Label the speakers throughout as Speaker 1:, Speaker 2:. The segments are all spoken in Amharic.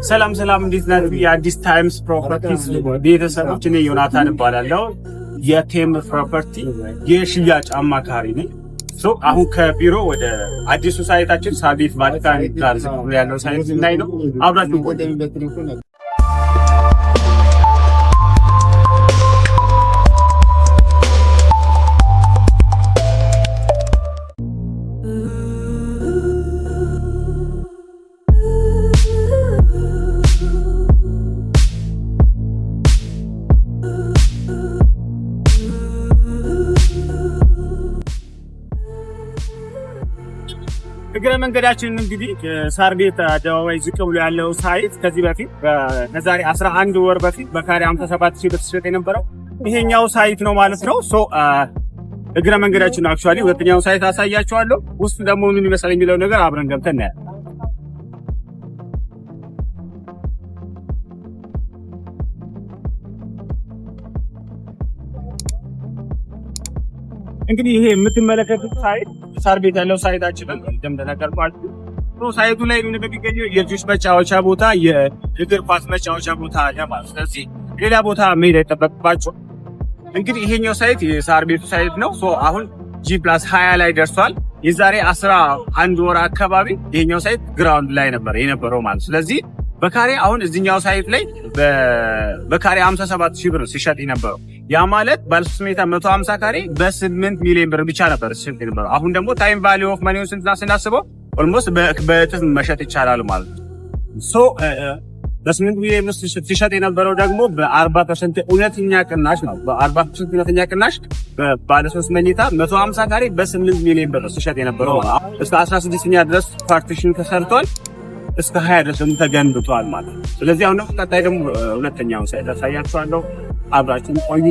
Speaker 1: ሰላም እንዴት ናችሁ? የአዲስ ታይምስ ፕሮፐርቲስ ቤተሰቦች፣ እኔ ዮናታን እባላለሁ። የቴም ፕሮፐርቲ የሽያጭ አማካሪ ነኝ። አሁን ከቢሮ ወደ አዲሱ ሳይታችን ሳቢት ባለካን ጋር ያለው ሳይት ላይ ነው። አብራችሁ እግረ መንገዳችን እንግዲህ ሳር ቤት አደባባይ ዝቅ ብሎ ያለው ሳይት ከዚህ በፊት ከዛሬ 11 ወር በፊት በካሬ 57000 ብር ተሸጠ የነበረው ይሄኛው ሳይት ነው ማለት ነው። እግረ መንገዳችን አክቹአሊ ሁለተኛው ሳይት አሳያችኋለሁ። ውስጥ ደግሞ ምን ይመስላል የሚለው ነገር አብረን ገብተን እናያለን። እንግዲህ ይሄ የምትመለከቱት ሳይት ሳር ቤት ያለው ሳይታችን እንደምተነገርኳችሁ ነው። ሳይቱ ላይ የሚገኘው የልጆች መጫወቻ ቦታ፣ የእግር ኳስ መጫወቻ ቦታ አለ ማለት። ስለዚህ ሌላ ቦታ መሄድ አይጠበቅባችሁ። እንግዲህ ይሄኛው ሳይት የሳር ቤቱ ሳይት ነው። አሁን G+20 ላይ ደርሷል። የዛሬ 11 ወር አካባቢ ይሄኛው ሳይት ግራውንድ ላይ ነበር የነበረው ማለት። ስለዚህ በካሬ አሁን እዚህኛው ሳይት ላይ በካሬ 57000 ብር ሲሸጥ የነበረው ያ ማለት ባለ 3 ሜትር 150 ካሬ በ8 ሚሊዮን ብር ብቻ ነበር ሲሸጥ የነበረው። አሁን ደግሞ ታይም ቫልዩ ኦፍ ማኒውን ስናስበው ኦልሞስት በእጥፍ መሸጥ ይቻላል ማለት ነው። በ8 ሚሊዮን ብር ሲሸጥ የነበረው ደግሞ በ40% እውነተኛ ቅናሽ ነው። በ40% እውነተኛ ቅናሽ ባለ 3 መኝታ 150 ካሬ በ8 ሚሊዮን ብር ሲሸጥ የነበረው እስከ 16ኛ ድረስ ፓርቲሽን ተሰርቷል። እስከ 20 ድረስ ተገንብቷል ማለት ነው። ስለዚህ አሁን ደግሞ ቀጣይ ደግሞ ሁለተኛውን ሳይት አሳያችኋለሁ። አብራችሁን ቆዩ።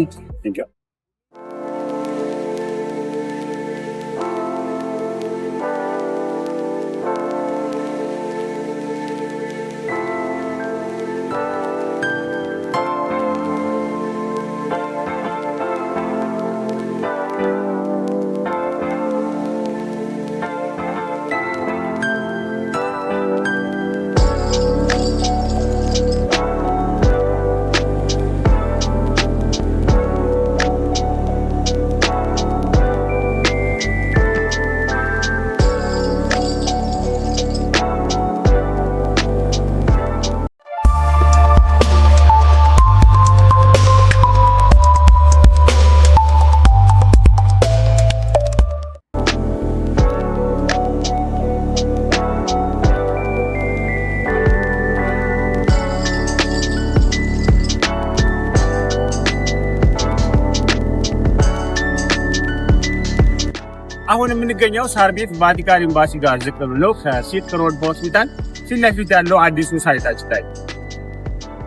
Speaker 1: አሁን የምንገኘው ሳር ቤት ቫቲካን ኤምባሲ ጋር ዝቅ ብሎ ከሲልክ ሮድ ሆስፒታል ፊት ለፊት ያለው አዲሱ ሳይታችን ላይ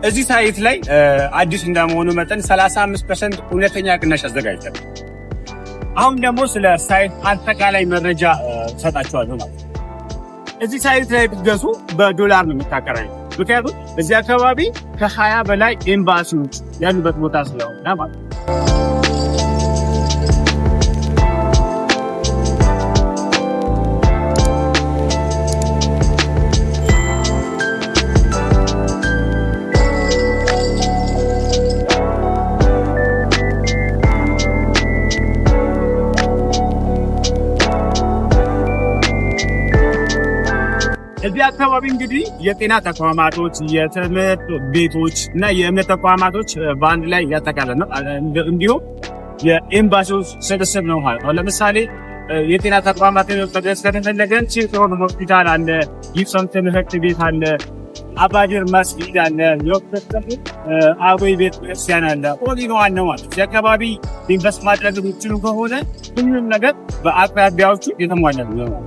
Speaker 1: እዚህ ሳይት ላይ አዲስ እንደመሆኑ መጠን 35% እውነተኛ ቅናሽ አዘጋጅተናል። አሁን ደግሞ ስለ ሳይት አጠቃላይ መረጃ ሰጣችኋለሁ ማለት ነው። እዚህ ሳይት ላይ ብትገዙ በዶላር ነው የምታከራዩት። ምክንያቱም እዚህ አካባቢ ከ20 በላይ ኤምባሲዎች ያሉበት ቦታ ስለሆነ ማለት ነው። እዚህ አካባቢ እንግዲህ የጤና ተቋማቶች፣ የትምህርት ቤቶች እና የእምነት ተቋማቶች በአንድ ላይ ያጠቃልላል ነው። እንዲሁም የኤምባሲዎች ስብስብ ነው ማለት ነው። ለምሳሌ የጤና ተቋማት ከተፈለገን ሲልክሮን ሆስፒታል አለ፣ ጊብሰን ትምህርት ቤት አለ፣ አባጅር መስጊድ አለ፣ አቦይ ቤተ ክርስቲያን አለ። ኦሊኖ ዋን ነው ማለት እዚህ አካባቢ ኢንቨስት ማድረግ የሚችሉ ከሆነ ሁሉም ነገር በአቅራቢያዎቹ የተሟላ ነው።